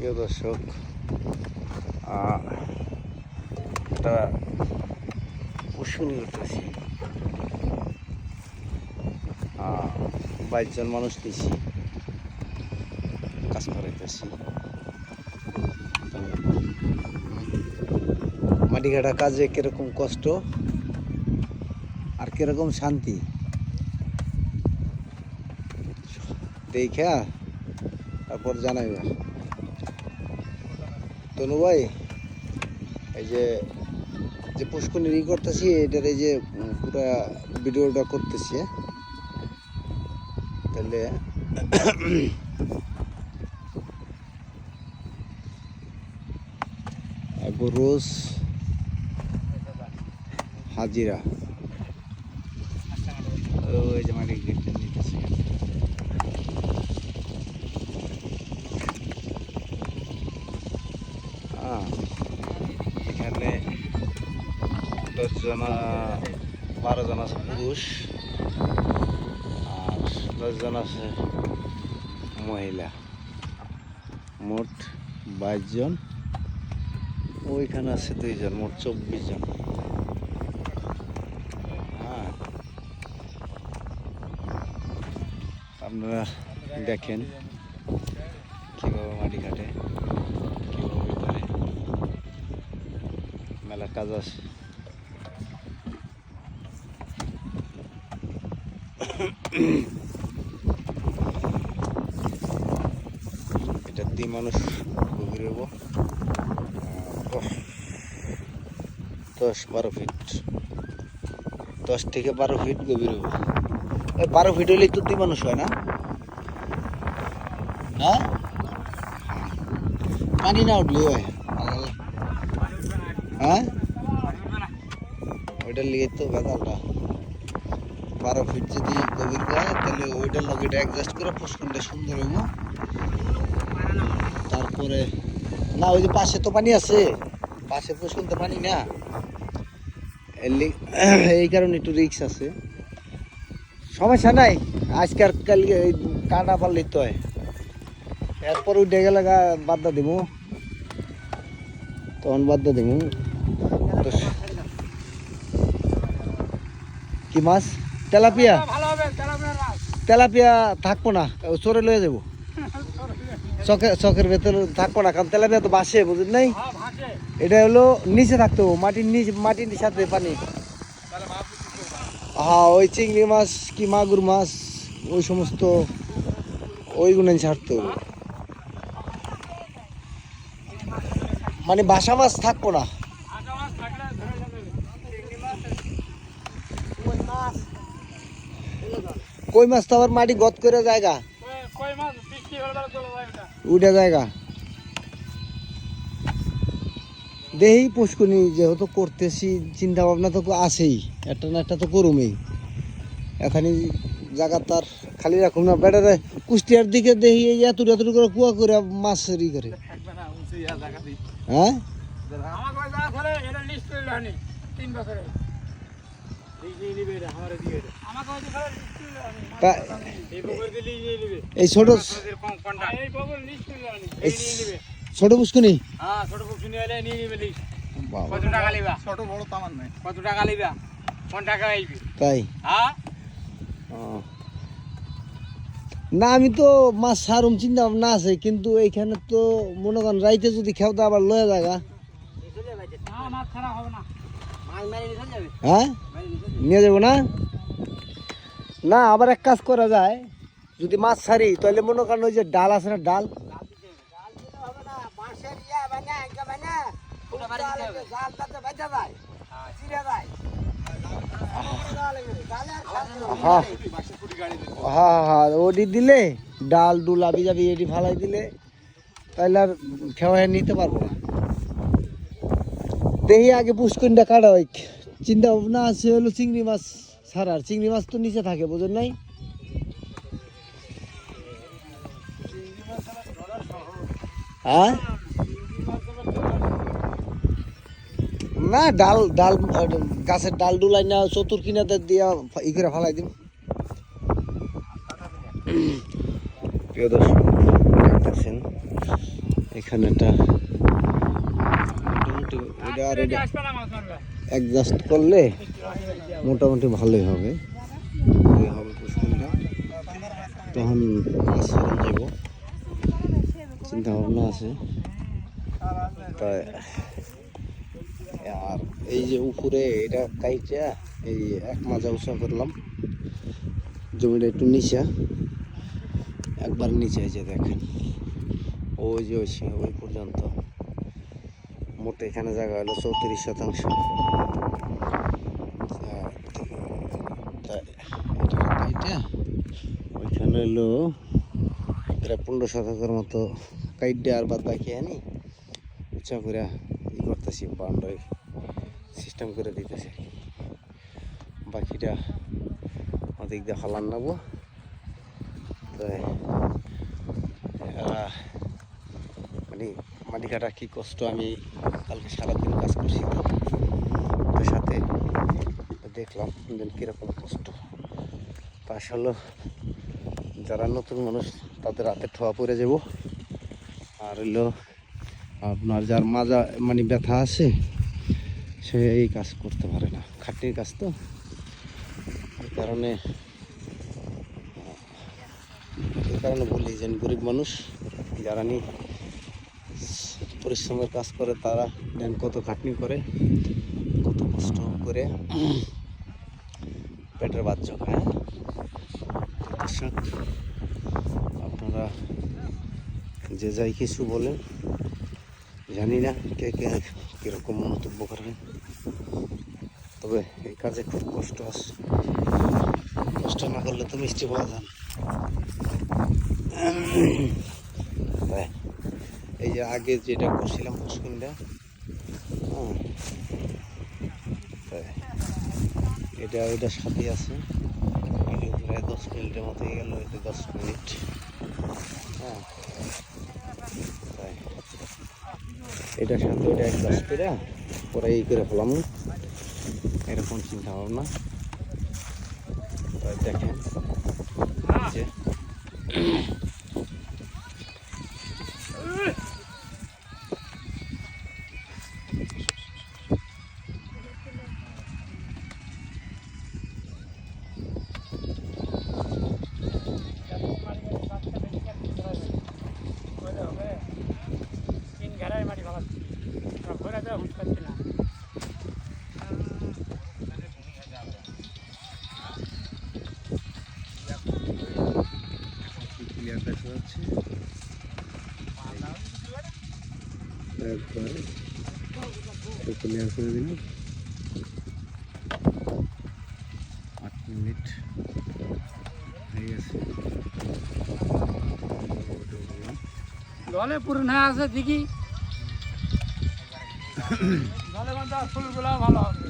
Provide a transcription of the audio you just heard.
প্রিয় দর্শক, একটা পুষ্করণী করতেছি। 22 জন মানুষ নিয়েছি, কাজ করাইতেছি। মাটি কাটা কাজে কিরকম কষ্ট আর কিরকম শান্তি দেখা তারপর জানাইবা। তনু ভাই, এই যে পুষ্করণী করতেছি, এটার এই যে পুরো ভিডিওটা করতেছি, তাহলে রোজ হাজিরা ওই যে মাটি কেটে নিতেছি। এখানে 10 জন 12 জন আছে পুরুষ আর 10 জন আছে মহিলা, মোট 22 জন। ওইখানে আছে 2 জন, মোট 24 জন। আপনারা দেখেন কীভাবে মাটি কাটে, কীভাবে করে মেলা কাজ আছে। এটা দিয়ে মানুষ গভীর হইব 10-12 ফিট, 10 থেকে 12 ফিট গভীর হইব। 12 ফিট হলেই তো 2 মানুষ হয় না? হ্যাঁ, পানি না উঠলে হয়। হ্যাঁ, ওইটার লিগে তো বেদালটা 12 ফিট যদি গভীর হয়, তাহলে ওইটার লগে এটা অ্যাডজাস্ট করে পুষ্করণীটা সুন্দর হইব। তারপরে না, ওই যে পাশে তো পানি আছে, পাশে পুষ্করণীতে পানি না, এই কারণে একটু রিক্স আছে। সমস্যা নাই, আজকাল কালকে কাটা পারলেই তো হয়। এরপর উঠে গেলে বাদ দিব, তখন বাদ দিব। কি মাছ? তেলাপিয়া? তেলাপিয়া থাকবো না, চোরে লয়ে যাবো। চকের ভেতরে থাকবো না, কারণ তেলাপিয়া তো বাসে, বুঝলেন নাই? এটা হলো নিচে থাকতে হবে, মাটির সাথে পানি। হ্যাঁ, ওই চিংড়ি মাছ কি মাগুর মাছ, ওই সমস্ত ওইগুলো ছাড়তে হবে, মানে বাসা মাছ থাকবো না। কই মাছ তো আবার মাটি গত করে জায়গা উঠে জায়গা দেহি পুষ্করণী যেহেতু করতেছি, চিন্তা ভাবনা তো আছেই, একটা না একটা তো করুমেই। এখানে জায়গা তার খালি রাখুন না, বেটারে কুষ্টিয়ার দিকে দেখি এত করে কুয়া করে মাছ ই করে। হ্যাঁ, এই ছোট পুষ্করণী তাই না, আমি তো মাছ সারুম চিন্তা ভাবনা আছে, কিন্তু এইখানে তো মনে করেন রাইতে যদি খেতে আবার লয়ে জায়গা। হ্যাঁ, নিয়ে যাবো না? না, আবার এক কাজ করা যায়, যদি মাছ ছাড়ি তাহলে মনে করেন ওই যে ডাল আছে না, ডাল হ্যাঁ ওটি দিলে, ডাল ডুল আবি যাবি এটি ফালাই দিলে, তাহলে আর খেওয়া নিতে পারবো না। দেখি আগে পুষ্করণীটা কাটা হয়, চিন্তা ভাবনা আছে হলো চিংড়ি মাছ ছাড়ার। চিংড়ি মাছ তো নিচে থাকে, বুঝেন নাই? হ্যাঁ, না, ডাল গাছের ডাল ডুলাই না, চতুর কিনাতে দিয়া ই করে ফালাই দিব। প্রিয় দর্শক, দেখতেছেন এখানে একটা মোটামুটি এটা আর এটা অ্যাডজাস্ট করলে মোটামুটি ভালোই হবে পুষ্করিটা। তখন মাছ ধরন যাব, চিন্তা ভাবনা আছে। তাই আর এই যে উপরে এটা কাইটা এই এক মাজা উঁচা করলাম, জমিটা একটু নিচা, একবার নিচে যে দেখেন ওই যে ওই পর্যন্ত মোট এখানে জায়গা হলো 34%। ওইখানে হলো প্রায় 15% মতো কাইটে আর বাদ বাকি আনি উঁচা করে ই করতেছি, বাউন্ডারি সিস্টেম করে দিতেছি। বাকিটা ওদিক দিয়ে ফালান নেবো। তাই মানে মাটি কাটা কী কষ্ট, আমি কালকে সারাদিন কাজ করছি ওদের সাথে, দেখলাম কীরকম কষ্ট। তা আসলে যারা নতুন মানুষ তাদের হাতে ঠোয়া পড়ে যাব। আর হইলো আপনার যার মাজা মানে ব্যথা আছে সে এই কাজ করতে পারে না, খাটনির কাজ তো। এই কারণে বলি যে গরিব মানুষ যারা নি পরিশ্রমের কাজ করে তারা দেন কত খাটনি করে, কত কষ্ট করে পেটের ভাত জোগায়। দর্শক আপনারা যে যাই কিছু বলেন, জানি না কে কে কীরকম মন্তব্য করেন, তবে এই কাজে খুব কষ্ট আছে। কষ্ট না করলে তো মিষ্টি পাওয়া যান। তাই এই যে আগে যেটা করছিলাম পুষ্করিটা, তাই এটা ওইটার সাথে আছে, প্রায় 10 মিনিটের মতো গেল, এটা 10 মিনিট। হ্যাঁ, তাই এটার সাথে ওইটা অ্যাডজাস্ট করে পরে এই করে ফেলাম, এরকম চিন্তা ভাবনা। তাই দেখেন যে ক্লিয়ার দেখা যাচ্ছে। একবার ক্লিয়ার করে দিলাম। 8 মিনিট হয়ে গেছে। জলে পূর্ণ হয়ে আছে দেখি, জলে ফুলগুলা ভালো হবে।